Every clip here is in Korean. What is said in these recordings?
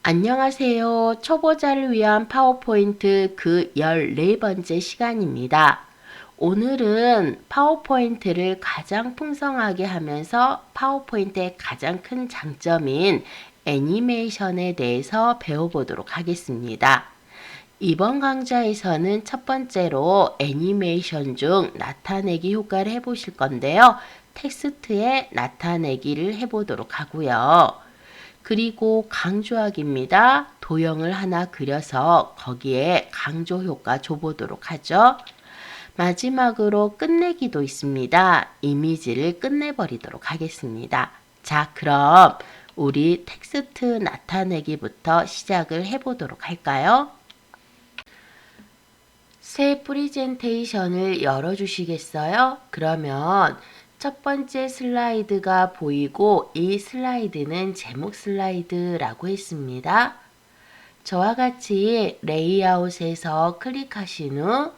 안녕하세요. 초보자를 위한 파워포인트 그 14번째 시간입니다. 오늘은 파워포인트를 가장 풍성하게 하면서 파워포인트의 가장 큰 장점인 애니메이션에 대해서 배워보도록 하겠습니다. 이번 강좌에서는 첫 번째로 애니메이션 중 나타내기 효과를 해보실 건데요. 텍스트에 나타내기를 해보도록 하고요. 그리고 강조하기입니다. 도형을 하나 그려서 거기에 강조 효과 줘보도록 하죠. 마지막으로 끝내기도 있습니다. 이미지를 끝내버리도록 하겠습니다. 자, 그럼 우리 텍스트 나타내기부터 시작을 해보도록 할까요? 새 프레젠테이션을 열어주시겠어요? 그러면 첫 번째 슬라이드가 보이고 이 슬라이드는 제목 슬라이드라고 했습니다. 저와 같이 레이아웃에서 클릭하신 후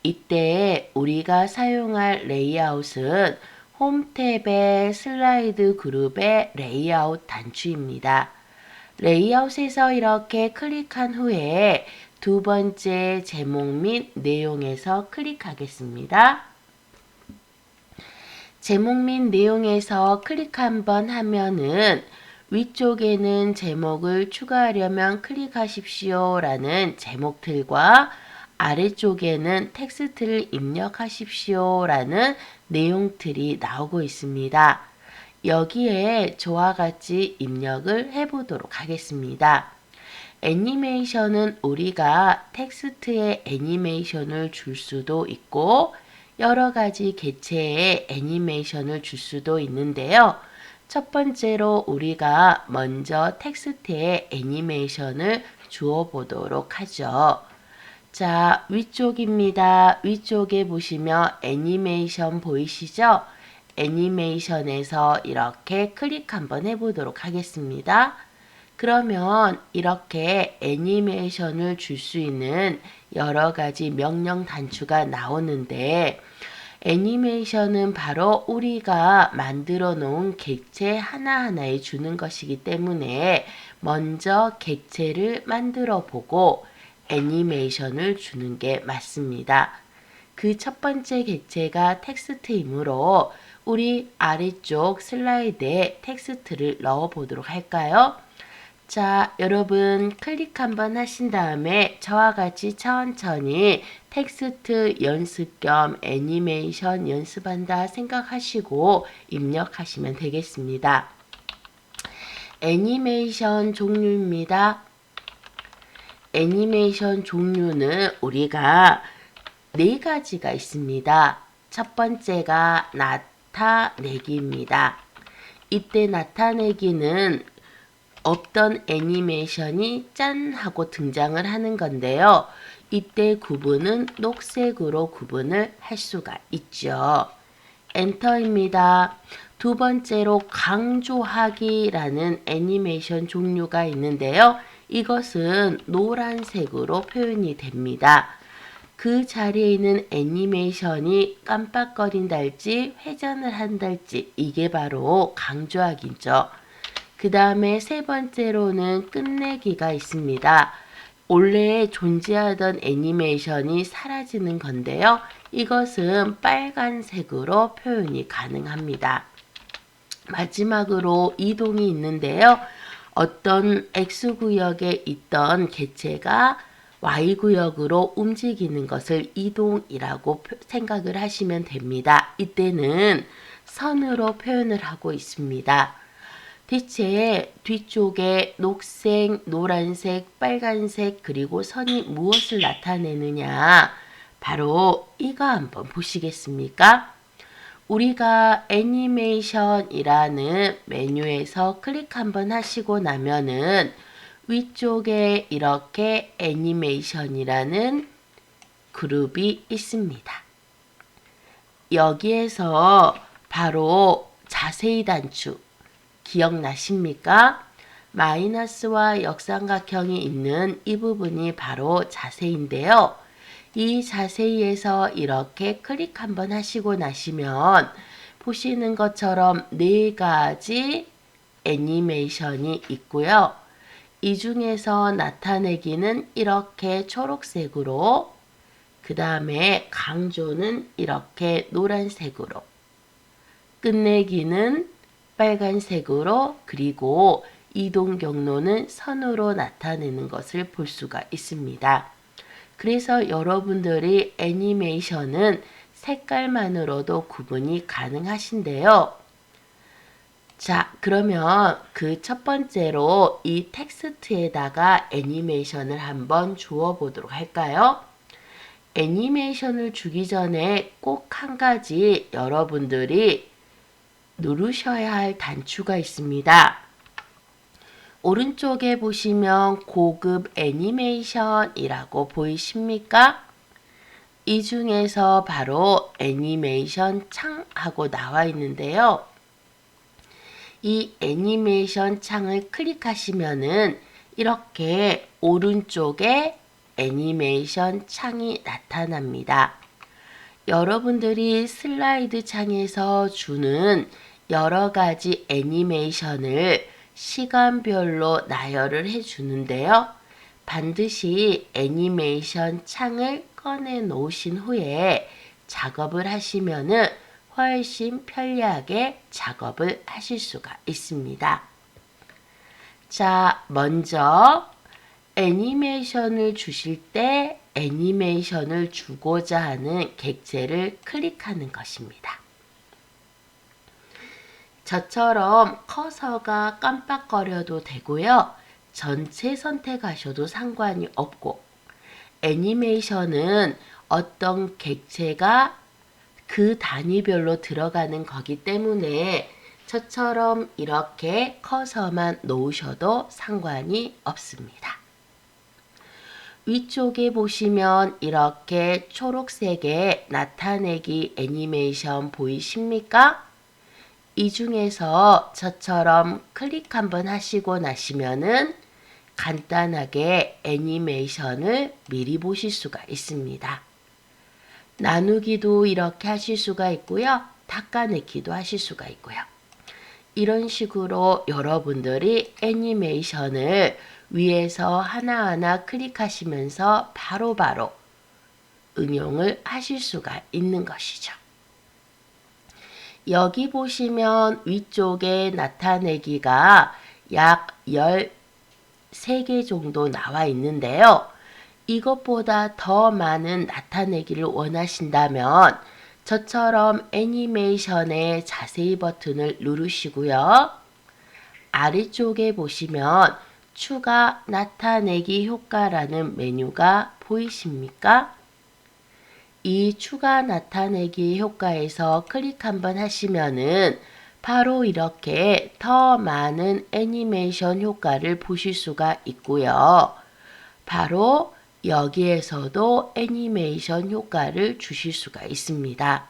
이때 우리가 사용할 레이아웃은 홈 탭의 슬라이드 그룹의 레이아웃 단추입니다. 레이아웃에서 이렇게 클릭한 후에 두 번째 제목 및 내용에서 클릭하겠습니다. 제목 및 내용에서 클릭 한번 하면은 위쪽에는 제목을 추가하려면 클릭하십시오 라는 제목틀과 아래쪽에는 텍스트를 입력하십시오 라는 내용틀이 나오고 있습니다. 여기에 저와 같이 입력을 해보도록 하겠습니다. 애니메이션은 우리가 텍스트에 애니메이션을 줄 수도 있고 여러 가지 개체의 애니메이션을 줄 수도 있는데요. 첫 번째로 우리가 먼저 텍스트에 애니메이션을 주어 보도록 하죠. 자, 위쪽입니다. 위쪽에 보시면 애니메이션 보이시죠? 애니메이션에서 이렇게 클릭 한번 해보도록 하겠습니다. 그러면 이렇게 애니메이션을 줄 수 있는 여러 가지 명령 단추가 나오는데 애니메이션은 바로 우리가 만들어 놓은 객체 하나하나에 주는 것이기 때문에 먼저 객체를 만들어 보고 애니메이션을 주는 게 맞습니다. 그 첫 번째 객체가 텍스트이므로 우리 아래쪽 슬라이드에 텍스트를 넣어 보도록 할까요? 자, 여러분 클릭 한번 하신 다음에 저와 같이 천천히 텍스트 연습 겸 애니메이션 연습한다 생각하시고 입력하시면 되겠습니다. 애니메이션 종류입니다. 애니메이션 종류는 우리가 네 가지가 있습니다. 첫 번째가 나타내기입니다. 이때 나타내기는 없던 애니메이션이 짠 하고 등장을 하는 건데요. 이때 구분은 녹색으로 구분을 할 수가 있죠. 엔터입니다. 두 번째로 강조하기라는 애니메이션 종류가 있는데요. 이것은 노란색으로 표현이 됩니다. 그 자리에 있는 애니메이션이 깜빡거린달지 회전을 한달지 이게 바로 강조하기죠. 그 다음에 세 번째로는 끝내기가 있습니다. 원래 존재하던 애니메이션이 사라지는 건데요. 이것은 빨간색으로 표현이 가능합니다. 마지막으로 이동이 있는데요. 어떤 X구역에 있던 개체가 Y구역으로 움직이는 것을 이동이라고 생각을 하시면 됩니다. 이때는 선으로 표현을 하고 있습니다. 대체 뒤쪽에 녹색, 노란색, 빨간색 그리고 선이 무엇을 나타내느냐? 바로 이거 한번 보시겠습니까? 우리가 애니메이션이라는 메뉴에서 클릭 한번 하시고 나면은 위쪽에 이렇게 애니메이션이라는 그룹이 있습니다. 여기에서 바로 자세히 단추 기억나십니까? 마이너스와 역삼각형이 있는 이 부분이 바로 자세인데요. 이 자세히에서 이렇게 클릭 한번 하시고 나시면 보시는 것처럼 네 가지 애니메이션이 있고요. 이 중에서 나타내기는 이렇게 초록색으로, 그 다음에 강조는 이렇게 노란색으로, 끝내기는 빨간색으로, 그리고 이동 경로는 선으로 나타내는 것을 볼 수가 있습니다. 그래서 여러분들이 애니메이션은 색깔만으로도 구분이 가능하신데요. 자, 그러면 그 첫 번째로 이 텍스트에다가 애니메이션을 한번 주어 보도록 할까요? 애니메이션을 주기 전에 꼭 한 가지 여러분들이 누르셔야 할 단추가 있습니다. 오른쪽에 보시면 고급 애니메이션이라고 보이십니까? 이 중에서 바로 애니메이션 창하고 나와 있는데요. 이 애니메이션 창을 클릭하시면은 이렇게 오른쪽에 애니메이션 창이 나타납니다. 여러분들이 슬라이드 창에서 주는 여러 가지 애니메이션을 시간별로 나열을 해 주는데요. 반드시 애니메이션 창을 꺼내 놓으신 후에 작업을 하시면은 훨씬 편리하게 작업을 하실 수가 있습니다. 자, 먼저 애니메이션을 주실 때 애니메이션을 주고자 하는 객체를 클릭하는 것입니다. 저처럼 커서가 깜빡거려도 되고요. 전체 선택하셔도 상관이 없고, 애니메이션은 어떤 객체가 그 단위별로 들어가는 거기 때문에 저처럼 이렇게 커서만 놓으셔도 상관이 없습니다. 위쪽에 보시면 이렇게 초록색의 나타내기 애니메이션 보이십니까? 이 중에서 저처럼 클릭 한번 하시고 나시면은 간단하게 애니메이션을 미리 보실 수가 있습니다. 나누기도 이렇게 하실 수가 있고요. 닦아내기도 하실 수가 있고요. 이런 식으로 여러분들이 애니메이션을 위에서 하나하나 클릭하시면서 바로바로 응용을 하실 수가 있는 것이죠. 여기 보시면 위쪽에 나타내기가 약 13개 정도 나와 있는데요. 이것보다 더 많은 나타내기를 원하신다면 저처럼 애니메이션의 자세히 버튼을 누르시고요. 아래쪽에 보시면 추가 나타내기 효과라는 메뉴가 보이십니까? 이 추가 나타내기 효과에서 클릭 한번 하시면은 바로 이렇게 더 많은 애니메이션 효과를 보실 수가 있고요. 바로 여기에서도 애니메이션 효과를 주실 수가 있습니다.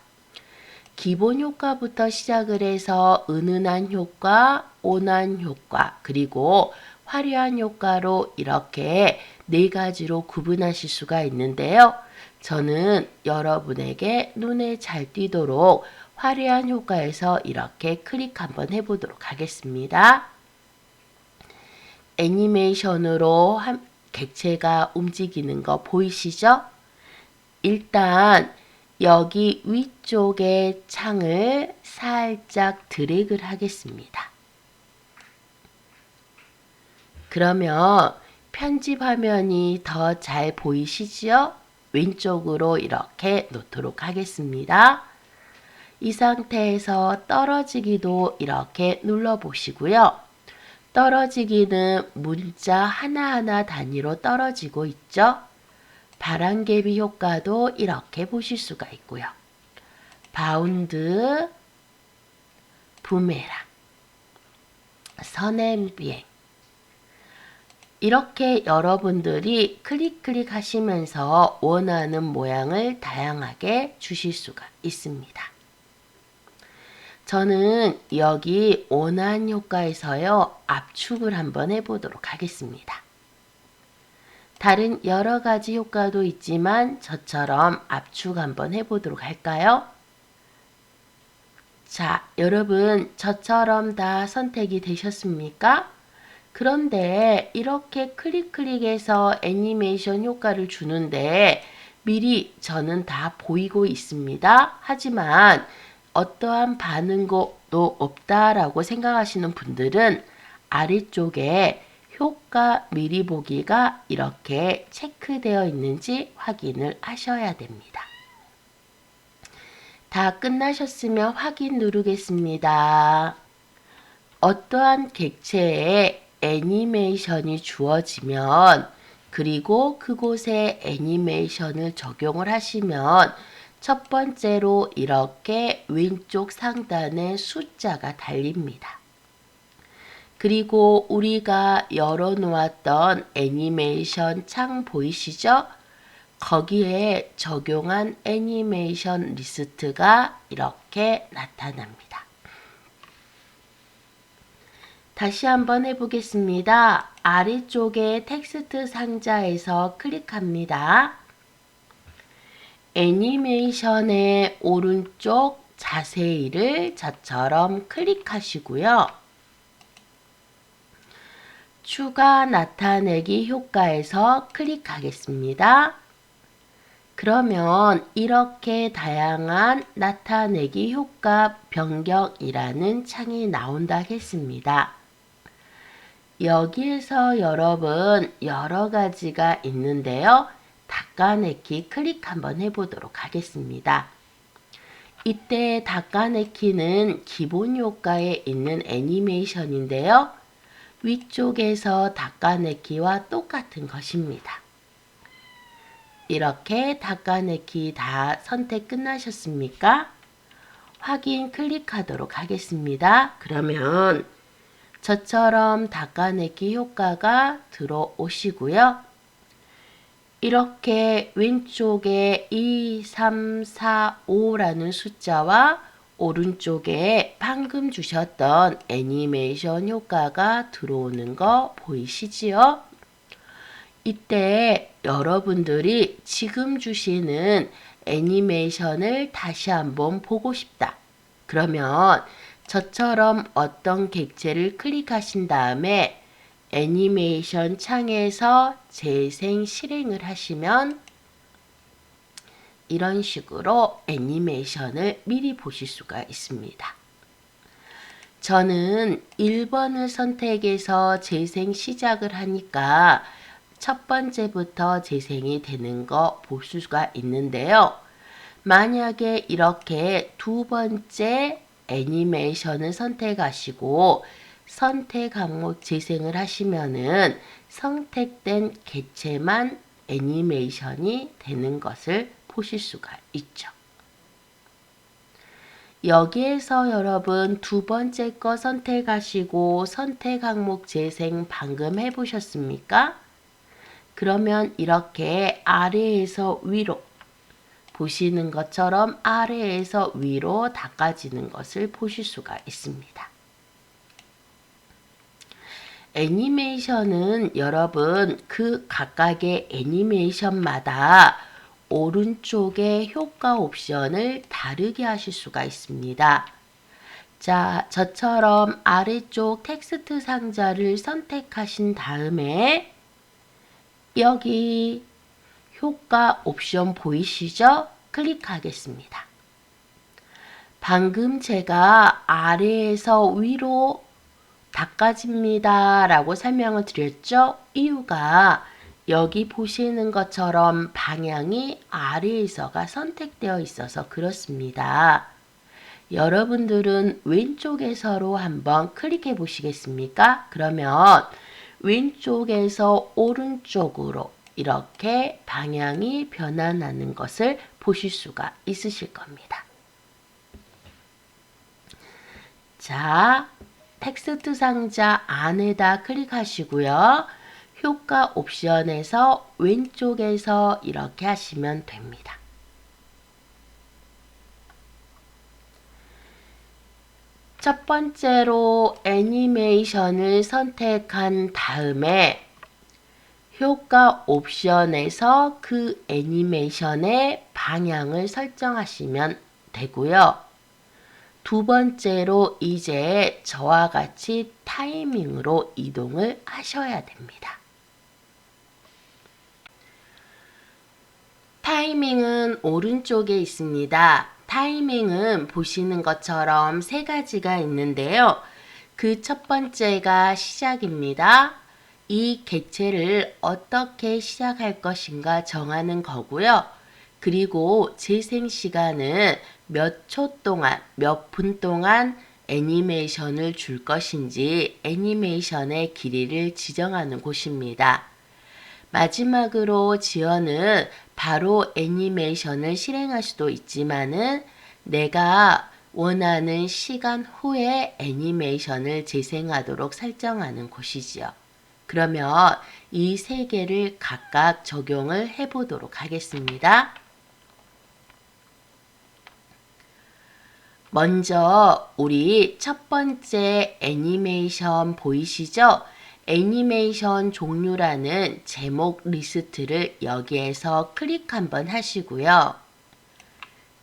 기본 효과부터 시작을 해서 은은한 효과, 온화한 효과, 그리고 화려한 효과로 이렇게 네 가지로 구분하실 수가 있는데요. 저는 여러분에게 눈에 잘 띄도록 화려한 효과에서 이렇게 클릭 한번 해보도록 하겠습니다. 애니메이션으로 객체가 움직이는 거 보이시죠? 일단 여기 위쪽에 창을 살짝 드래그를 하겠습니다. 그러면 편집 화면이 더 잘 보이시죠? 왼쪽으로 이렇게 놓도록 하겠습니다. 이 상태에서 떨어지기도 이렇게 눌러보시고요. 떨어지기는 문자 하나하나 단위로 떨어지고 있죠. 바람개비 효과도 이렇게 보실 수가 있고요. 바운드, 부메랑, 선행비행, 이렇게 여러분들이 클릭 하시면서 원하는 모양을 다양하게 주실 수가 있습니다. 저는 여기 원한 효과에서요, 압축을 한번 해보도록 하겠습니다. 다른 여러 가지 효과도 있지만 저처럼 압축 한번 해보도록 할까요? 자, 여러분 저처럼 다 선택이 되셨습니까? 그런데 이렇게 클릭해서 애니메이션 효과를 주는데 미리 저는 다 보이고 있습니다. 하지만 어떠한 반응도 없다라고 생각하시는 분들은 아래쪽에 효과 미리 보기가 이렇게 체크되어 있는지 확인을 하셔야 됩니다. 다 끝나셨으면 확인 누르겠습니다. 어떠한 객체에 애니메이션이 주어지면 그리고 그곳에 애니메이션을 적용을 하시면 첫 번째로 이렇게 왼쪽 상단에 숫자가 달립니다. 그리고 우리가 열어놓았던 애니메이션 창 보이시죠? 거기에 적용한 애니메이션 리스트가 이렇게 나타납니다. 다시 한번 해보겠습니다. 아래쪽에 텍스트 상자에서 클릭합니다. 애니메이션의 오른쪽 자세히를 저처럼 클릭하시고요. 추가 나타내기 효과에서 클릭하겠습니다. 그러면 이렇게 다양한 나타내기 효과 변경이라는 창이 나온다 했습니다. 여기에서 여러분 여러 가지가 있는데요. 닦아내기 클릭 한번 해보도록 하겠습니다. 이때 닦아내기는 기본 효과에 있는 애니메이션인데요. 위쪽에서 닦아내기와 똑같은 것입니다. 이렇게 닦아내기 다 선택 끝나셨습니까? 확인 클릭하도록 하겠습니다. 그러면 저처럼 닦아내기 효과가 들어오시고요. 이렇게 왼쪽에 2, 3, 4, 5라는 숫자와 오른쪽에 방금 주셨던 애니메이션 효과가 들어오는 거 보이시지요? 이때 여러분들이 지금 주시는 애니메이션을 다시 한번 보고 싶다. 그러면 저처럼 어떤 객체를 클릭하신 다음에 애니메이션 창에서 재생 실행을 하시면 이런 식으로 애니메이션을 미리 보실 수가 있습니다. 저는 1번을 선택해서 재생 시작을 하니까 첫 번째부터 재생이 되는 거 볼 수가 있는데요. 만약에 이렇게 두 번째 애니메이션을 선택하시고 선택 항목 재생을 하시면은 선택된 객체만 애니메이션이 되는 것을 보실 수가 있죠. 여기에서 여러분 두 번째 거 선택하시고 선택 항목 재생 방금 해보셨습니까? 그러면 이렇게 아래에서 위로 보시는 것처럼 아래에서 위로 닦아지는 것을 보실 수가 있습니다. 애니메이션은 여러분 그 각각의 애니메이션마다 오른쪽에 효과 옵션을 다르게 하실 수가 있습니다. 자, 저처럼 아래쪽 텍스트 상자를 선택하신 다음에 여기 효과 옵션 보이시죠? 클릭하겠습니다. 방금 제가 아래에서 위로 닦아집니다 라고 설명을 드렸죠? 이유가 여기 보시는 것처럼 방향이 아래에서가 선택되어 있어서 그렇습니다. 여러분들은 왼쪽에서로 한번 클릭해 보시겠습니까? 그러면 왼쪽에서 오른쪽으로 이렇게 방향이 변화나는 것을 보실 수가 있으실 겁니다. 자, 텍스트 상자 안에다 클릭하시고요. 효과 옵션에서 왼쪽에서 이렇게 하시면 됩니다. 첫 번째로 애니메이션을 선택한 다음에 효과 옵션에서 그 애니메이션의 방향을 설정하시면 되고요. 두 번째로 이제 저와 같이 타이밍으로 이동을 하셔야 됩니다. 타이밍은 오른쪽에 있습니다. 타이밍은 보시는 것처럼 세 가지가 있는데요. 그 첫 번째가 시작입니다. 이 객체를 어떻게 시작할 것인가 정하는 거고요. 그리고 재생 시간은 몇 초 동안, 몇 분 동안 애니메이션을 줄 것인지 애니메이션의 길이를 지정하는 곳입니다. 마지막으로 지연은 바로 애니메이션을 실행할 수도 있지만은 내가 원하는 시간 후에 애니메이션을 재생하도록 설정하는 곳이지요. 그러면 이 세 개를 각각 적용을 해보도록 하겠습니다. 먼저 우리 첫 번째 애니메이션 보이시죠? 애니메이션 종류라는 제목 리스트를 여기에서 클릭 한번 하시고요.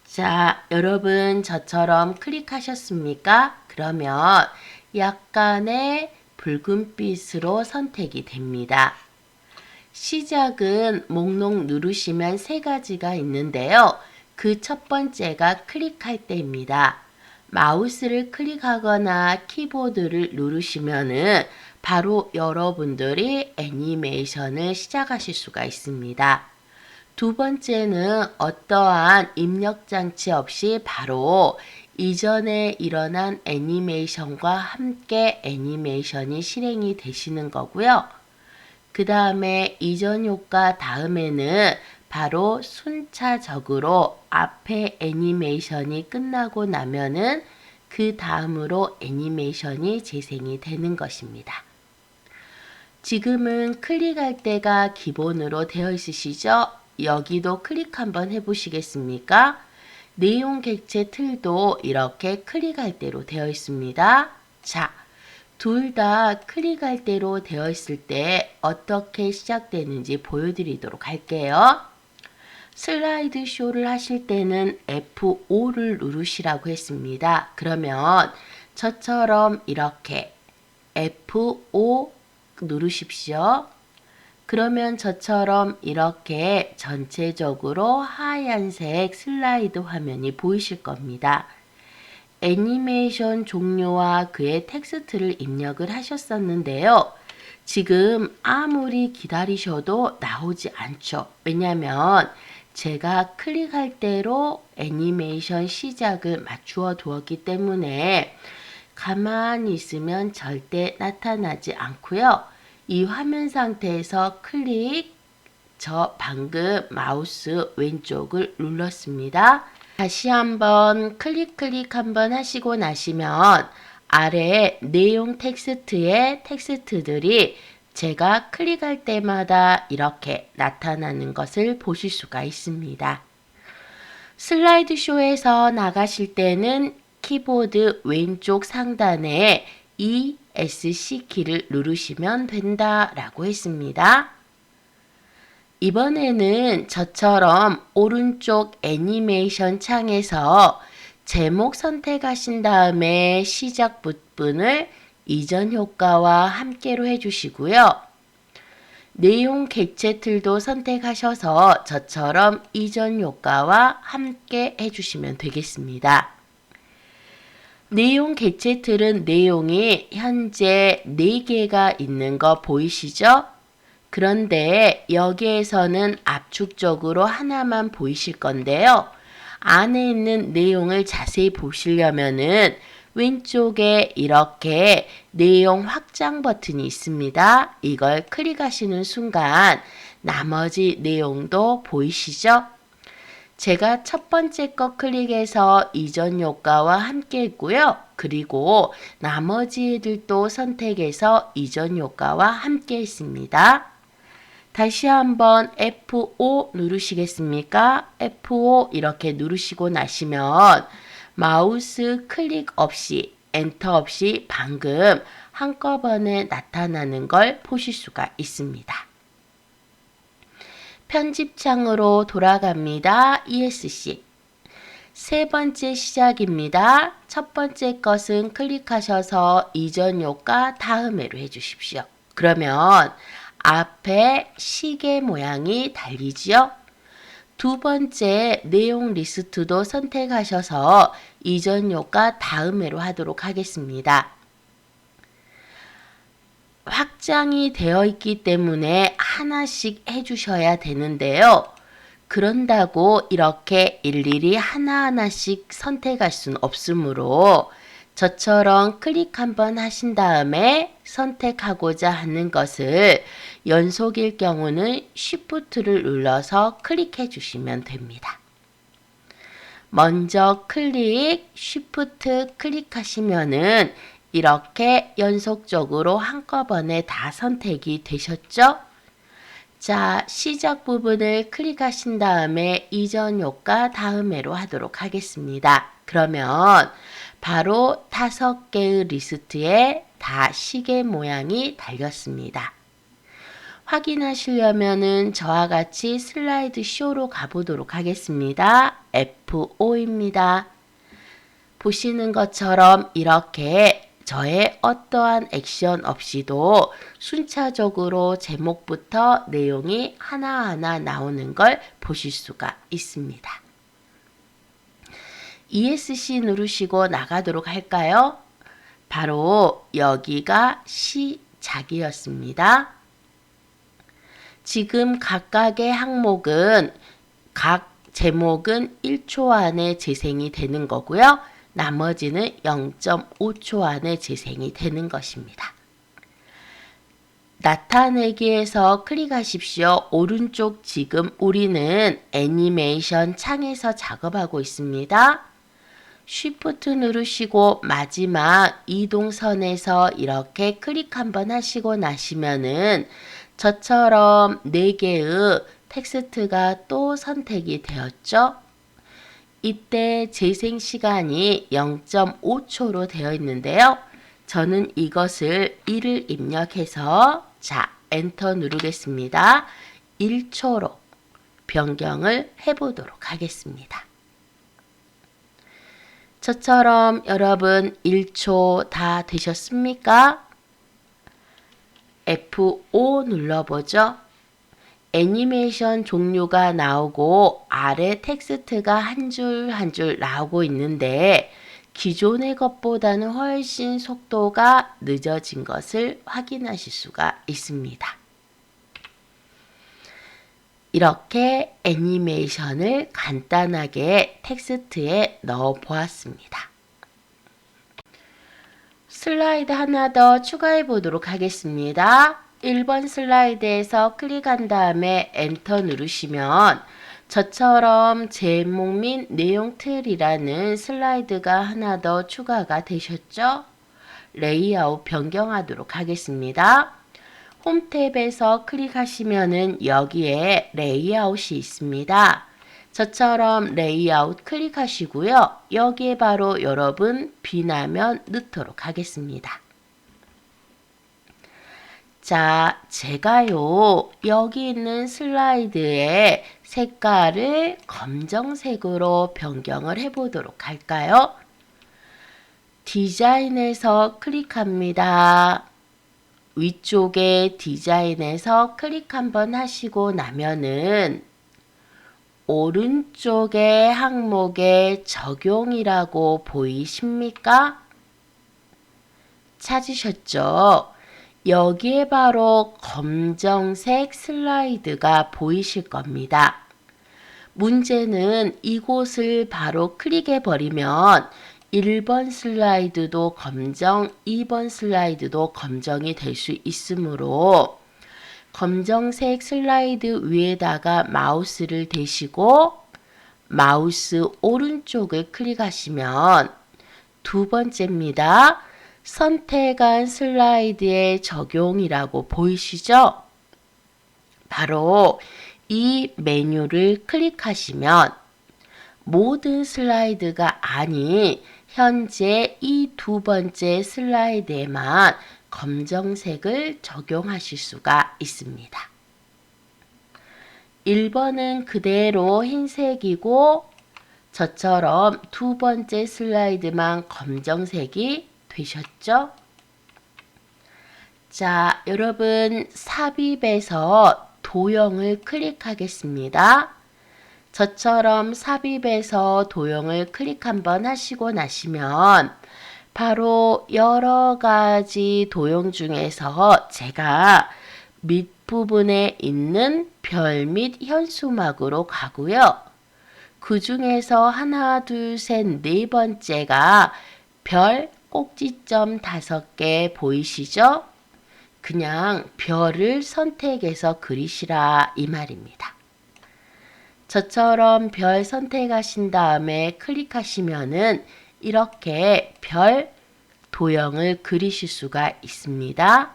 자, 여러분 저처럼 클릭하셨습니까? 그러면 약간의 붉은빛으로 선택이 됩니다. 시작은 목록 누르시면 세 가지가 있는데요. 그 첫 번째가 클릭할 때입니다. 마우스를 클릭하거나 키보드를 누르시면은 바로 여러분들이 애니메이션을 시작하실 수가 있습니다. 두 번째는 어떠한 입력 장치 없이 바로 이전에 일어난 애니메이션과 함께 애니메이션이 실행이 되시는 거고요. 그 다음에 이전 효과 다음에는 바로 순차적으로 앞에 애니메이션이 끝나고 나면은 그 다음으로 애니메이션이 재생이 되는 것입니다. 지금은 클릭할 때가 기본으로 되어 있으시죠? 여기도 클릭 한번 해보시겠습니까? 내용 객체 틀도 이렇게 클릭할 대로 되어 있습니다. 자, 둘 다 클릭할 대로 되어 있을 때 어떻게 시작되는지 보여드리도록 할게요. 슬라이드 쇼를 하실 때는 F5를 누르시라고 했습니다. 그러면 저처럼 이렇게 F5 누르십시오. 그러면 저처럼 이렇게 전체적으로 하얀색 슬라이드 화면이 보이실 겁니다. 애니메이션 종료와 그의 텍스트를 입력을 하셨었는데요. 지금 아무리 기다리셔도 나오지 않죠. 왜냐하면 제가 클릭할 대로 애니메이션 시작을 맞추어 두었기 때문에 가만히 있으면 절대 나타나지 않고요. 이 화면 상태에서 클릭, 저 방금 마우스 왼쪽을 눌렀습니다. 다시 한번 클릭 한번 하시고 나시면 아래 내용 텍스트의 텍스트들이 제가 클릭할 때마다 이렇게 나타나는 것을 보실 수가 있습니다. 슬라이드 쇼에서 나가실 때는 키보드 왼쪽 상단에 ESC 키를 누르시면 된다라고 했습니다. 이번에는 저처럼 오른쪽 애니메이션 창에서 제목 선택하신 다음에 시작 부분을 이전 효과와 함께로 해주시고요. 내용 객체 틀도 선택하셔서 저처럼 이전 효과와 함께 해주시면 되겠습니다. 내용 객체 틀은 내용이 현재 4개가 있는 거 보이시죠? 그런데 여기에서는 압축적으로 하나만 보이실 건데요. 안에 있는 내용을 자세히 보시려면은 왼쪽에 이렇게 내용 확장 버튼이 있습니다. 이걸 클릭하시는 순간 나머지 내용도 보이시죠? 제가 첫 번째 거 클릭해서 이전 효과와 함께 했고요. 그리고 나머지 애들도 선택해서 이전 효과와 함께 했습니다. 다시 한번 F5 누르시겠습니까? F5 이렇게 누르시고 나시면 마우스 클릭 없이 엔터 없이 방금 한꺼번에 나타나는 걸 보실 수가 있습니다. 편집창으로 돌아갑니다. ESC 세 번째 시작입니다. 첫 번째 것은 클릭하셔서 이전 요가 다음에로 해주십시오. 그러면 앞에 시계 모양이 달리지요. 두 번째 내용 리스트도 선택하셔서 이전 요가 다음에로 하도록 하겠습니다. 확장이 되어 있기 때문에 하나씩 해주셔야 되는데요. 그런다고 이렇게 일일이 하나하나씩 선택할 수는 없으므로 저처럼 클릭 한번 하신 다음에 선택하고자 하는 것을 연속일 경우는 Shift를 눌러서 클릭해 주시면 됩니다. 먼저 클릭, Shift 클릭하시면은 이렇게 연속적으로 한꺼번에 다 선택이 되셨죠? 자, 시작 부분을 클릭하신 다음에 이전 요가 다음에로 하도록 하겠습니다. 그러면 바로 5개의 리스트에 다 시계 모양이 달렸습니다. 확인하시려면은 저와 같이 슬라이드 쇼로 가보도록 하겠습니다. F5입니다. 보시는 것처럼 이렇게 저의 어떠한 액션 없이도 순차적으로 제목부터 내용이 하나하나 나오는 걸 보실 수가 있습니다. ESC 누르시고 나가도록 할까요? 바로 여기가 시작이었습니다. 지금 각각의 항목은 각 제목은 1초 안에 재생이 되는 거고요. 나머지는 0.5초 안에 재생이 되는 것입니다. 나타내기에서 클릭하십시오. 오른쪽 지금 우리는 애니메이션 창에서 작업하고 있습니다. Shift 누르시고 마지막 이동선에서 이렇게 클릭 한번 하시고 나시면은 저처럼 4개의 텍스트가 또 선택이 되었죠. 이때 재생 시간이 0.5초로 되어 있는데요. 저는 이것을 1을 입력해서 엔터 누르겠습니다. 1초로 변경을 해보도록 하겠습니다. 저처럼 여러분 1초 다 되셨습니까? F5 눌러보죠. 애니메이션 종류가 나오고 아래 텍스트가 한 줄 한 줄 나오고 있는데 기존의 것보다는 훨씬 속도가 늦어진 것을 확인하실 수가 있습니다. 이렇게 애니메이션을 간단하게 텍스트에 넣어 보았습니다. 슬라이드 하나 더 추가해 보도록 하겠습니다. 1번 슬라이드에서 클릭한 다음에 엔터 누르시면 저처럼 제목 및 내용 틀이라는 슬라이드가 하나 더 추가가 되셨죠? 레이아웃 변경하도록 하겠습니다. 홈 탭에서 클릭하시면은 여기에 레이아웃이 있습니다. 저처럼 레이아웃 클릭하시고요. 여기에 바로 여러분 비나면 넣도록 하겠습니다. 자, 제가요 여기 있는 슬라이드의 색깔을 검정색으로 변경을 해보도록 할까요? 디자인에서 클릭합니다. 위쪽에 디자인에서 클릭 한번 하시고 나면은 오른쪽의 항목에 적용이라고 보이십니까? 찾으셨죠? 여기에 바로 검정색 슬라이드가 보이실 겁니다. 문제는 이곳을 바로 클릭해 버리면 1번 슬라이드도 검정, 2번 슬라이드도 검정이 될 수 있으므로 검정색 슬라이드 위에다가 마우스를 대시고 마우스 오른쪽을 클릭하시면 두 번째입니다. 선택한 슬라이드의 적용이라고 보이시죠? 바로 이 메뉴를 클릭하시면 모든 슬라이드가 아닌 현재 이 두 번째 슬라이드에만 검정색을 적용하실 수가 있습니다. 1번은 그대로 흰색이고 저처럼 두 번째 슬라이드만 검정색이 되셨죠? 자, 여러분 삽입에서 도형을 클릭하겠습니다. 저처럼 삽입에서 도형을 클릭 한번 하시고 나시면 바로 여러 가지 도형 중에서 제가 밑부분에 있는 별 및 현수막으로 가고요. 그 중에서 하나, 둘, 셋, 네 번째가 별 꼭지점 5개 보이시죠? 그냥 별을 선택해서 그리시라 이 말입니다. 저처럼 별 선택하신 다음에 클릭하시면은 이렇게 별 도형을 그리실 수가 있습니다.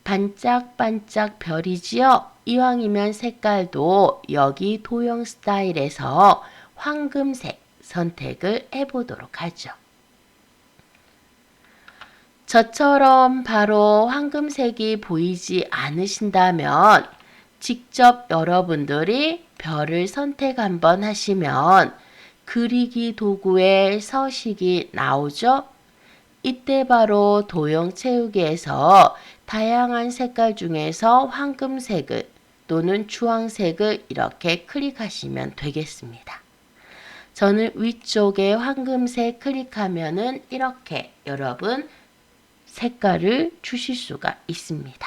반짝반짝 별이지요? 이왕이면 색깔도 여기 도형 스타일에서 황금색 선택을 해보도록 하죠. 저처럼 바로 황금색이 보이지 않으신다면 직접 여러분들이 별을 선택 한번 하시면 그리기 도구에 서식이 나오죠. 이때 바로 도형 채우기에서 다양한 색깔 중에서 황금색을 또는 주황색을 이렇게 클릭하시면 되겠습니다. 저는 위쪽에 황금색 클릭하면은 이렇게 여러분 색깔을 주실 수가 있습니다.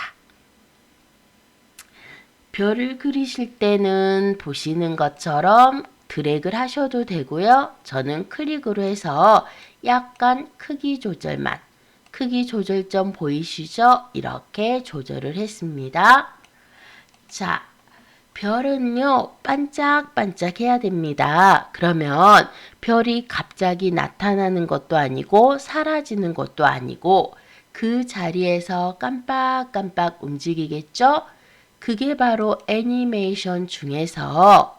별을 그리실 때는 보시는 것처럼 드래그를 하셔도 되고요. 저는 클릭으로 해서 약간 크기 조절만, 크기 조절점 보이시죠? 이렇게 조절을 했습니다. 자, 별은요 반짝반짝 해야 됩니다. 그러면 별이 갑자기 나타나는 것도 아니고 사라지는 것도 아니고 그 자리에서 깜빡깜빡 움직이겠죠? 그게 바로 애니메이션 중에서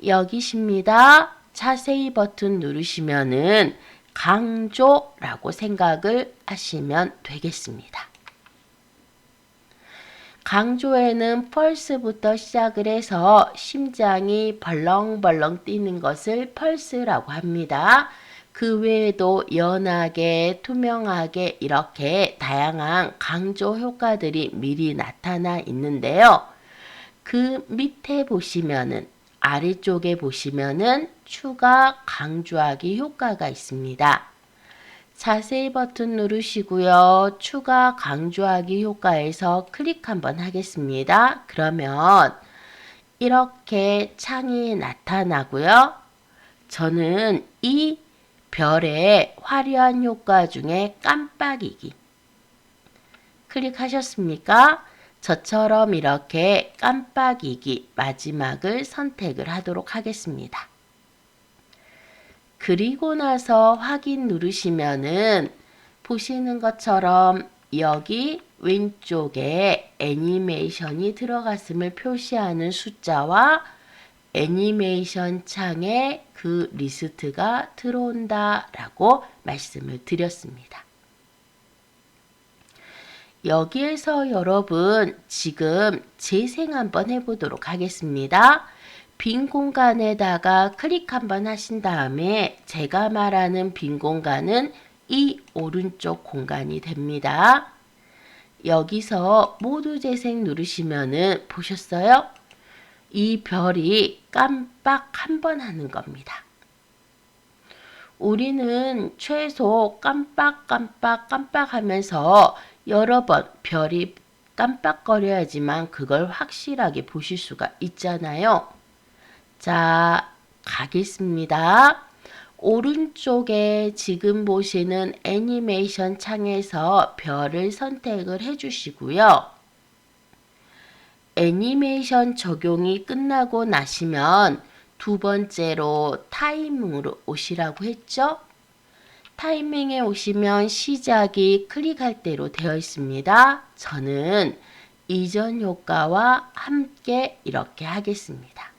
여기십니다. 자세히 버튼 누르시면은 강조라고 생각을 하시면 되겠습니다. 강조에는 펄스부터 시작을 해서 심장이 벌렁벌렁 뛰는 것을 펄스라고 합니다. 그 외에도 연하게, 투명하게 이렇게 다양한 강조 효과들이 미리 나타나 있는데요. 그 밑에 보시면은 아래쪽에 보시면은 추가 강조하기 효과가 있습니다. 자세히 버튼 누르시고요. 추가 강조하기 효과에서 클릭 한번 하겠습니다. 그러면 이렇게 창이 나타나고요. 저는 이 별의 화려한 효과 중에 깜빡이기 클릭하셨습니까? 저처럼 이렇게 깜빡이기 마지막을 선택을 하도록 하겠습니다. 그리고 나서 확인 누르시면은 보시는 것처럼 여기 왼쪽에 애니메이션이 들어갔음을 표시하는 숫자와 애니메이션 창에 그 리스트가 들어온다 라고 말씀을 드렸습니다. 여기에서 여러분 지금 재생 한번 해보도록 하겠습니다. 빈 공간에다가 클릭 한번 하신 다음에 제가 말하는 빈 공간은 이 오른쪽 공간이 됩니다. 여기서 모두 재생 누르시면은 보셨어요? 이 별이 깜빡 한 번 하는 겁니다. 우리는 최소 깜빡 하면서 여러 번 별이 깜빡거려야지만 그걸 확실하게 보실 수가 있잖아요. 자, 가겠습니다. 오른쪽에 지금 보시는 애니메이션 창에서 별을 선택을 해주시고요. 애니메이션 적용이 끝나고 나시면 두 번째로 타이밍으로 오시라고 했죠? 타이밍에 오시면 시작이 클릭할 대로 되어 있습니다. 저는 이전 효과와 함께 이렇게 하겠습니다.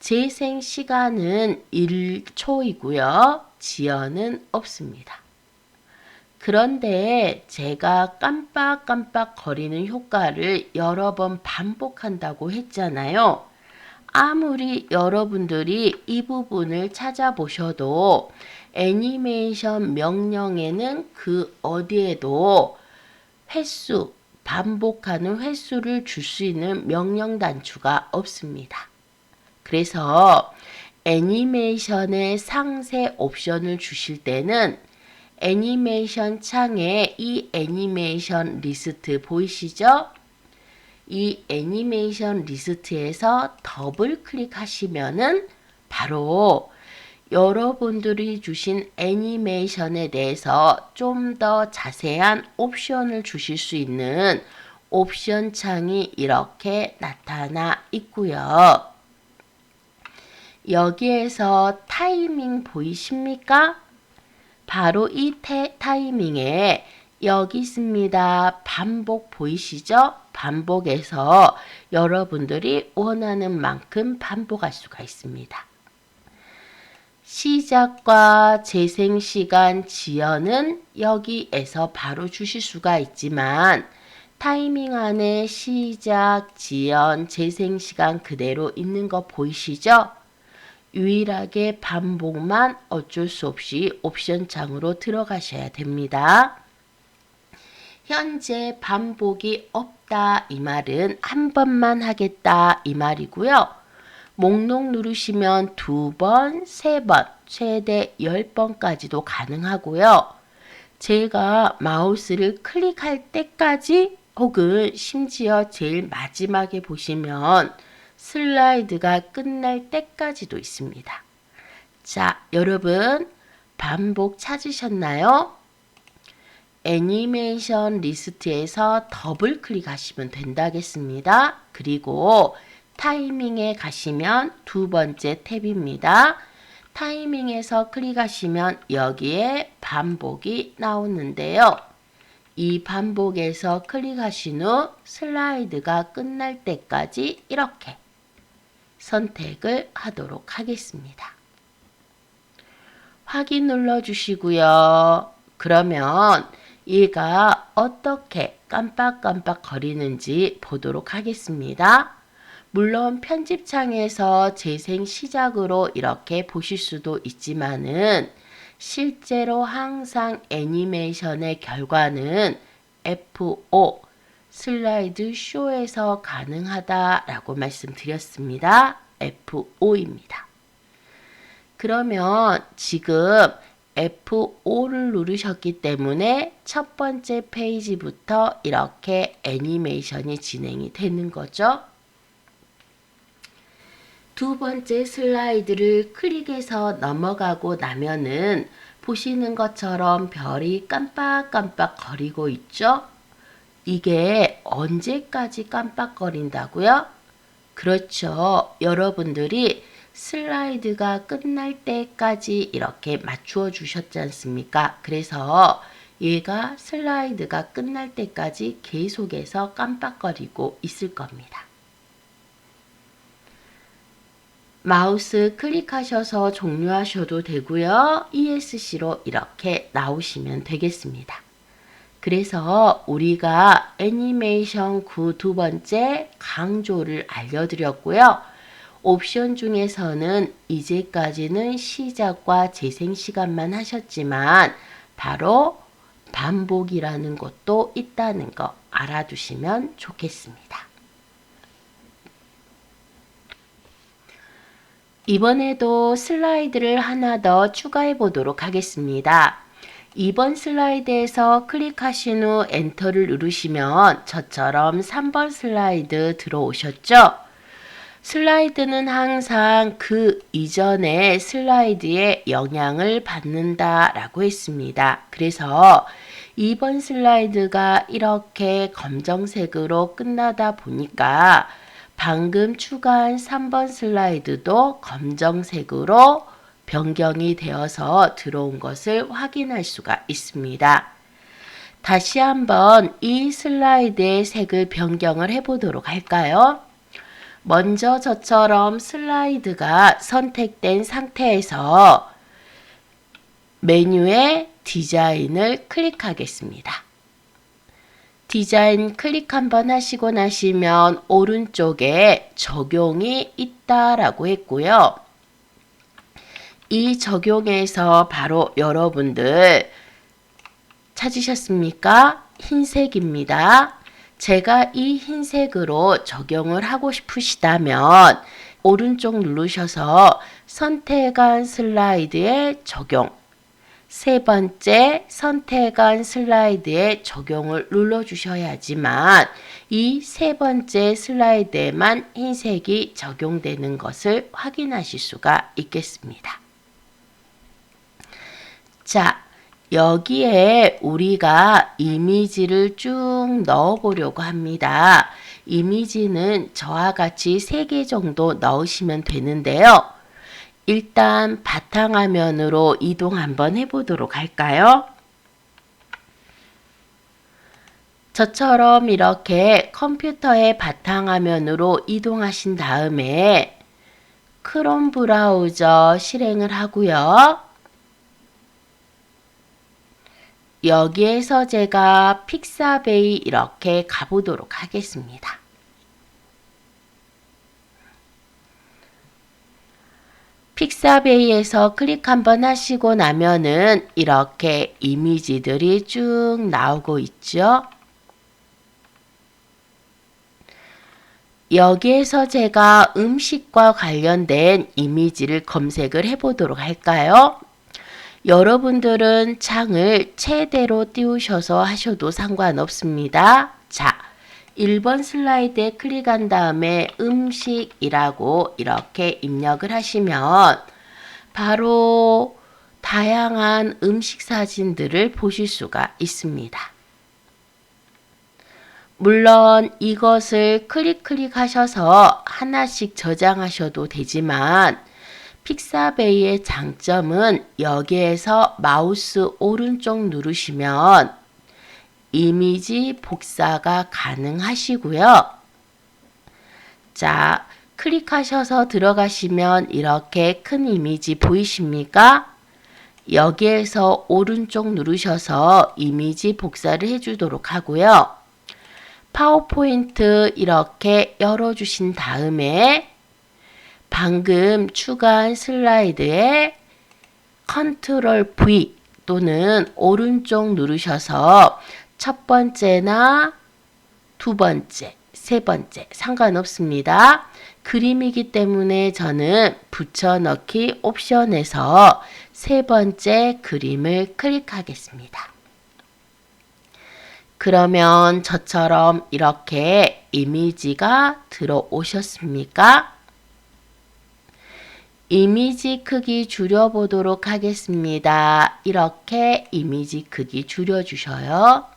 재생 시간은 1초이고요. 지연은 없습니다. 그런데 제가 깜빡깜빡 거리는 효과를 여러 번 반복한다고 했잖아요. 아무리 여러분들이 이 부분을 찾아보셔도 애니메이션 명령에는 그 어디에도 횟수, 반복하는 횟수를 줄 수 있는 명령 단추가 없습니다. 그래서 애니메이션의 상세 옵션을 주실 때는 애니메이션 창에 이 애니메이션 리스트 보이시죠? 이 애니메이션 리스트에서 더블 클릭하시면은 바로 여러분들이 주신 애니메이션에 대해서 좀 더 자세한 옵션을 주실 수 있는 옵션 창이 이렇게 나타나 있고요. 여기에서 타이밍 보이십니까? 바로 이 타이밍에 여기 있습니다. 반복 보이시죠? 반복해서 여러분들이 원하는 만큼 반복할 수가 있습니다. 시작과 재생시간 지연은 여기에서 바로 주실 수가 있지만 타이밍 안에 시작, 지연, 재생시간 그대로 있는 거 보이시죠? 유일하게 반복만 어쩔 수 없이 옵션 창으로 들어가셔야 됩니다. 현재 반복이 없다 이 말은 한 번만 하겠다 이 말이고요. 목록 누르시면 2번, 3번, 최대 10번까지도 가능하고요. 제가 마우스를 클릭할 때까지 혹은 심지어 제일 마지막에 보시면 슬라이드가 끝날 때까지도 있습니다. 자, 여러분 반복 찾으셨나요? 애니메이션 리스트에서 더블 클릭하시면 된다겠습니다. 그리고 타이밍에 가시면 두 번째 탭입니다. 타이밍에서 클릭하시면 여기에 반복이 나오는데요. 이 반복에서 클릭하신 후 슬라이드가 끝날 때까지 이렇게 선택을 하도록 하겠습니다. 확인 눌러주시고요. 그러면 얘가 어떻게 깜빡깜빡 거리는지 보도록 하겠습니다. 물론 편집창에서 재생 시작으로 이렇게 보실 수도 있지만은 실제로 항상 애니메이션의 결과는 F5 슬라이드 쇼에서 가능하다라고 말씀드렸습니다. F5입니다. 그러면 지금 F5를 누르셨기 때문에 첫 번째 페이지부터 이렇게 애니메이션이 진행이 되는 거죠. 두 번째 슬라이드를 클릭해서 넘어가고 나면은 보시는 것처럼 별이 깜빡깜빡 거리고 있죠? 이게 언제까지 깜빡거린다고요? 그렇죠. 여러분들이 슬라이드가 끝날 때까지 이렇게 맞추어 주셨지 않습니까? 그래서 얘가 슬라이드가 끝날 때까지 계속해서 깜빡거리고 있을 겁니다. 마우스 클릭하셔서 종료하셔도 되고요. ESC로 이렇게 나오시면 되겠습니다. 그래서 우리가 애니메이션 9 두 번째 강조를 알려드렸고요. 옵션 중에서는 이제까지는 시작과 재생 시간만 하셨지만 바로 반복이라는 것도 있다는 거 알아두시면 좋겠습니다. 이번에도 슬라이드를 하나 더 추가해 보도록 하겠습니다. 이번 슬라이드에서 클릭하신 후 엔터를 누르시면 저처럼 3번 슬라이드 들어오셨죠? 슬라이드는 항상 그 이전의 슬라이드에 영향을 받는다라고 했습니다. 그래서 2번 슬라이드가 이렇게 검정색으로 끝나다 보니까 방금 추가한 3번 슬라이드도 검정색으로 변경이 되어서 들어온 것을 확인할 수가 있습니다. 다시 한번 이 슬라이드의 색을 변경을 해보도록 할까요? 먼저 저처럼 슬라이드가 선택된 상태에서 메뉴에 디자인을 클릭하겠습니다. 디자인 클릭 한번 하시고 나시면 오른쪽에 적용이 있다라고 했고요. 이 적용에서 바로 여러분들 찾으셨습니까? 흰색입니다. 제가 이 흰색으로 적용을 하고 싶으시다면 오른쪽 누르셔서 선택한 슬라이드에 적용, 세 번째 선택한 슬라이드에 적용을 눌러주셔야지만 이 세 번째 슬라이드에만 흰색이 적용되는 것을 확인하실 수가 있겠습니다. 자, 여기에 우리가 이미지를 쭉 넣어 보려고 합니다. 이미지는 저와 같이 3개 정도 넣으시면 되는데요. 일단 바탕화면으로 이동 한번 해보도록 할까요? 저처럼 이렇게 컴퓨터의 바탕화면으로 이동하신 다음에 크롬 브라우저 실행을 하고요. 여기에서 제가 픽사베이 이렇게 가보도록 하겠습니다. 픽사베이에서 클릭 한번 하시고 나면은 이렇게 이미지들이 쭉 나오고 있죠. 여기에서 제가 음식과 관련된 이미지를 검색을 해보도록 할까요? 여러분들은 창을 최대로 띄우셔서 하셔도 상관없습니다. 자, 1번 슬라이드에 클릭한 다음에 음식이라고 이렇게 입력을 하시면 바로 다양한 음식 사진들을 보실 수가 있습니다. 물론 이것을 클릭하셔서 하나씩 저장하셔도 되지만 픽사베이의 장점은 여기에서 마우스 오른쪽 누르시면 이미지 복사가 가능하시고요. 자, 클릭하셔서 들어가시면 이렇게 큰 이미지 보이십니까? 여기에서 오른쪽 누르셔서 이미지 복사를 해주도록 하고요. 파워포인트 이렇게 열어주신 다음에 방금 추가한 슬라이드에 컨트롤 V 또는 오른쪽 누르셔서 첫 번째나 두 번째, 세 번째 상관없습니다. 그림이기 때문에 저는 붙여넣기 옵션에서 세 번째 그림을 클릭하겠습니다. 그러면 저처럼 이렇게 이미지가 들어오셨습니까? 이미지 크기 줄여보도록 하겠습니다. 이렇게 이미지 크기 줄여주셔요.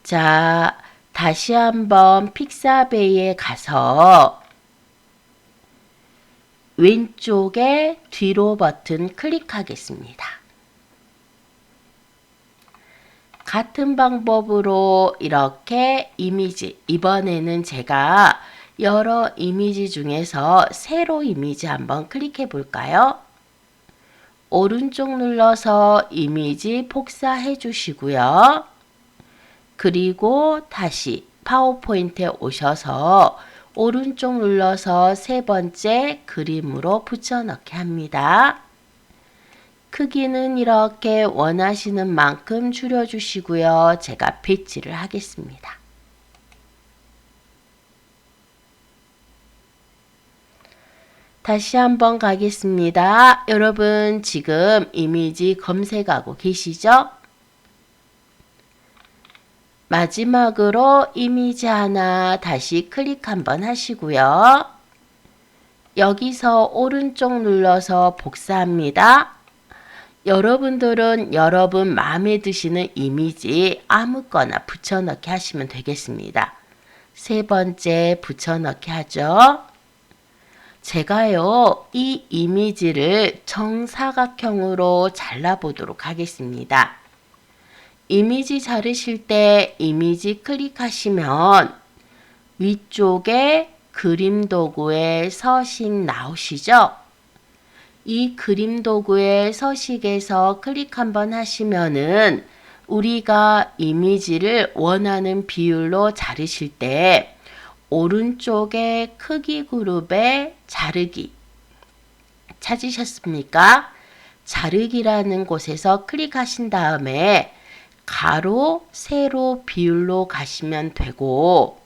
자, 다시 한번 픽사베이에 가서 왼쪽에 뒤로 버튼 클릭하겠습니다. 같은 방법으로 이렇게 이미지, 이번에는 제가 여러 이미지 중에서 세로 이미지 한번 클릭해 볼까요? 오른쪽 눌러서 이미지 복사해 주시고요. 그리고 다시 파워포인트에 오셔서 오른쪽 눌러서 세 번째 그림으로 붙여넣기 합니다. 크기는 이렇게 원하시는 만큼 줄여주시고요. 제가 배치를 하겠습니다. 다시 한번 가겠습니다. 여러분 지금 이미지 검색하고 계시죠? 마지막으로 이미지 하나 다시 클릭 한번 하시고요. 여기서 오른쪽 눌러서 복사합니다. 여러분들은 여러분 마음에 드시는 이미지 아무거나 붙여넣기 하시면 되겠습니다. 세 번째 붙여넣기 하죠. 제가요, 이 이미지를 정사각형으로 잘라보도록 하겠습니다. 이미지 자르실 때 이미지 클릭하시면 위쪽에 그림 도구에 서식 나오시죠? 이 그림 도구의 서식에서 클릭 한번 하시면은 우리가 이미지를 원하는 비율로 자르실 때 오른쪽에 크기 그룹에 자르기 찾으셨습니까? 자르기라는 곳에서 클릭하신 다음에 가로, 세로 비율로 가시면 되고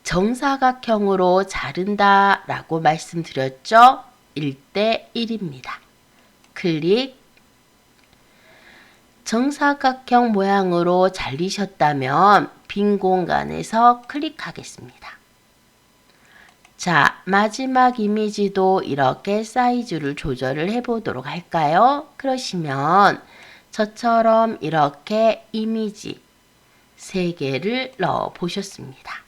정사각형으로 자른다 라고 말씀드렸죠? 1대 1입니다. 클릭. 정사각형 모양으로 잘리셨다면 빈 공간에서 클릭하겠습니다. 자, 마지막 이미지도 이렇게 사이즈를 조절을 해보도록 할까요? 그러시면 저처럼 이렇게 이미지 3개를 넣어 보셨습니다.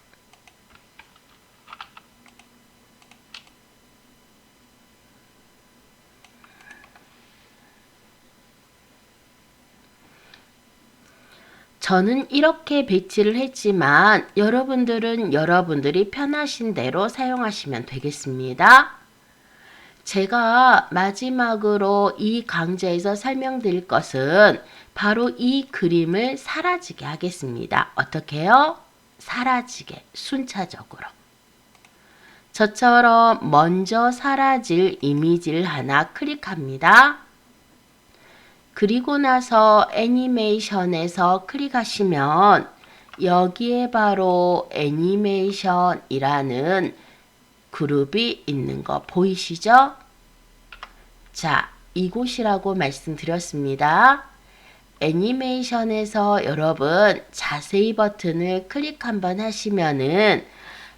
저는 이렇게 배치를 했지만 여러분들은 여러분들이 편하신 대로 사용하시면 되겠습니다. 제가 마지막으로 이 강좌에서 설명드릴 것은 바로 이 그림을 사라지게 하겠습니다. 어떻게 해요? 사라지게, 순차적으로. 저처럼 먼저 사라질 이미지를 하나 클릭합니다. 그리고 나서 애니메이션에서 클릭하시면 여기에 바로 애니메이션이라는 그룹이 있는 거 보이시죠? 자, 이곳이라고 말씀드렸습니다. 애니메이션에서 여러분 자세히 버튼을 클릭 한번 하시면은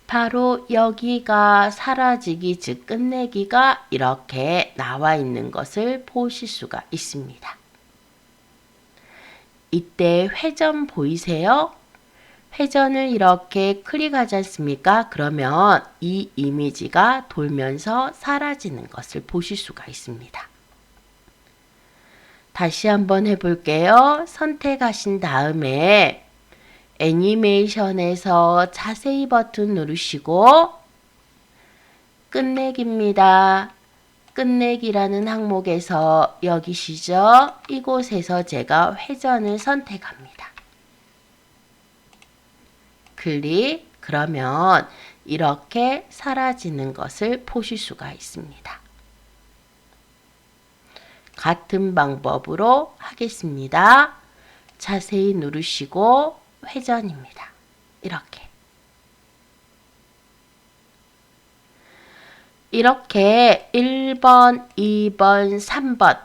바로 여기가 사라지기 즉 끝내기가 이렇게 나와 있는 것을 보실 수가 있습니다. 이때 회전 보이세요? 회전을 이렇게 클릭하지 않습니까? 그러면 이 이미지가 돌면서 사라지는 것을 보실 수가 있습니다. 다시 한번 해볼게요. 선택하신 다음에 애니메이션에서 자세히 버튼 누르시고 끝내기입니다. 끝내기라는 항목에서 여기시죠? 이곳에서 제가 회전을 선택합니다. 클릭. 그러면 이렇게 사라지는 것을 보실 수가 있습니다. 같은 방법으로 하겠습니다. 자세히 누르시고 회전입니다. 이렇게 1번, 2번, 3번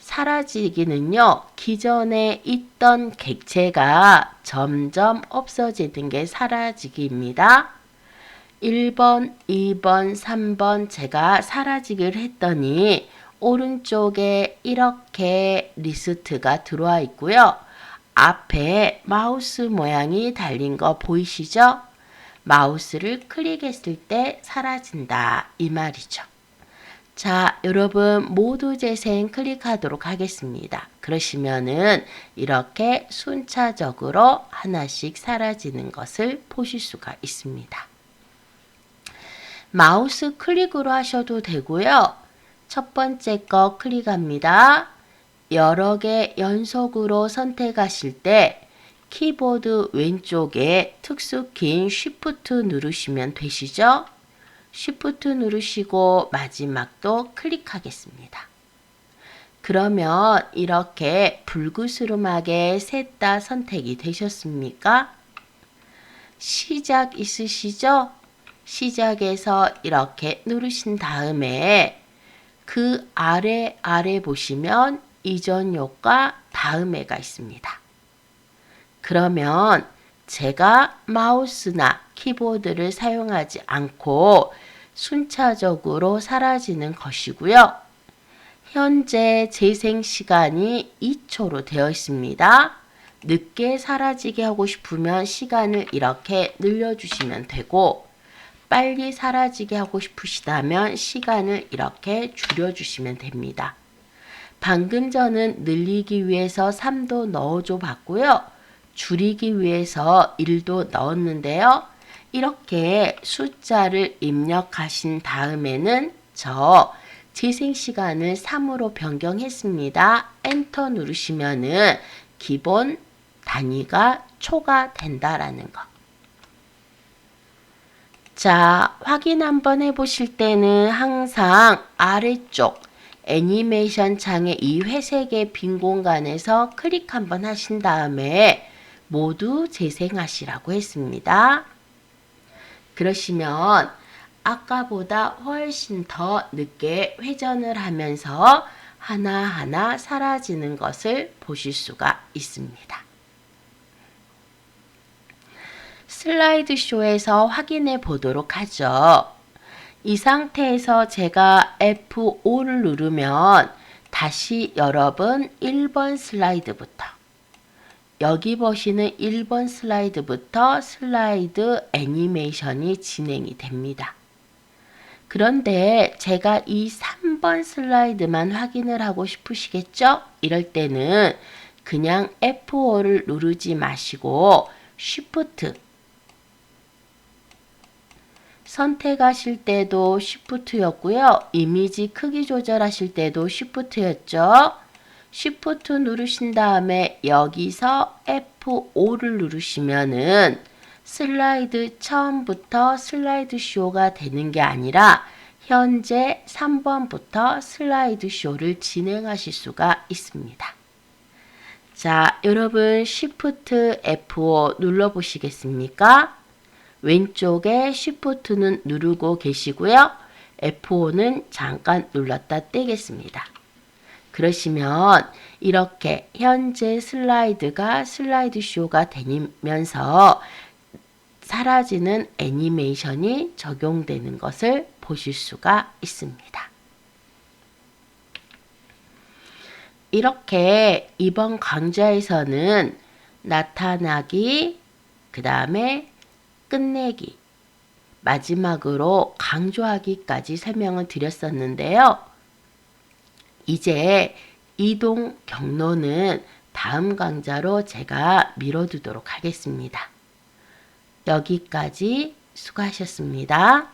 사라지기는요. 기존에 있던 객체가 점점 없어지는 게 사라지기입니다. 1번, 2번, 3번 제가 사라지기를 했더니 오른쪽에 이렇게 리스트가 들어와 있고요. 앞에 마우스 모양이 달린 거 보이시죠? 마우스를 클릭했을 때 사라진다 이 말이죠. 자, 여러분 모두 재생 클릭하도록 하겠습니다. 그러시면은 이렇게 순차적으로 하나씩 사라지는 것을 보실 수가 있습니다. 마우스 클릭으로 하셔도 되고요. 첫 번째 거 클릭합니다. 여러 개 연속으로 선택하실 때 키보드 왼쪽에 특수키인 Shift 누르시면 되시죠? Shift 누르시고 마지막도 클릭하겠습니다. 그러면 이렇게 불그스름하게 셋 다 선택이 되셨습니까? 시작 있으시죠? 시작에서 이렇게 누르신 다음에 그 아래 보시면 이전 효과 다음에가 있습니다. 그러면 제가 마우스나 키보드를 사용하지 않고 순차적으로 사라지는 것이고요. 현재 재생 시간이 2초로 되어 있습니다. 늦게 사라지게 하고 싶으면 시간을 이렇게 늘려주시면 되고 빨리 사라지게 하고 싶으시다면 시간을 이렇게 줄여주시면 됩니다. 방금 저는 늘리기 위해서 3도 넣어줘 봤고요. 줄이기 위해서 1도 넣었는데요. 이렇게 숫자를 입력하신 다음에는 저 재생시간을 3으로 변경했습니다. 엔터 누르시면은 기본 단위가 초가 된다라는 거. 자, 확인 한번 해보실 때는 항상 아래쪽 애니메이션 창의 이 회색의 빈 공간에서 클릭 한번 하신 다음에 모두 재생하시라고 했습니다. 그러시면 아까보다 훨씬 더 늦게 회전을 하면서 하나하나 사라지는 것을 보실 수가 있습니다. 슬라이드 쇼에서 확인해 보도록 하죠. 이 상태에서 제가 F5를 누르면 다시 여러분 1번 슬라이드부터 여기 보시는 1번 슬라이드부터 슬라이드 애니메이션이 진행이 됩니다. 그런데 제가 이 3번 슬라이드만 확인을 하고 싶으시겠죠? 이럴 때는 그냥 F5를 누르지 마시고 Shift 선택하실 때도 Shift였고요. 이미지 크기 조절하실 때도 Shift였죠. Shift 누르신 다음에 여기서 F5를 누르시면은 슬라이드 처음부터 슬라이드 쇼가 되는 게 아니라 현재 3번부터 슬라이드 쇼를 진행하실 수가 있습니다. 자, 여러분 Shift F5 눌러 보시겠습니까? 왼쪽에 Shift는 누르고 계시고요. F5는 잠깐 눌렀다 떼겠습니다. 그러시면 이렇게 현재 슬라이드가 슬라이드 쇼가 되면서 사라지는 애니메이션이 적용되는 것을 보실 수가 있습니다. 이렇게 이번 강좌에서는 나타나기, 그 다음에 끝내기, 마지막으로 강조하기까지 설명을 드렸었는데요. 이제 이동 경로는 다음 강좌로 제가 미뤄두도록 하겠습니다. 여기까지 수고하셨습니다.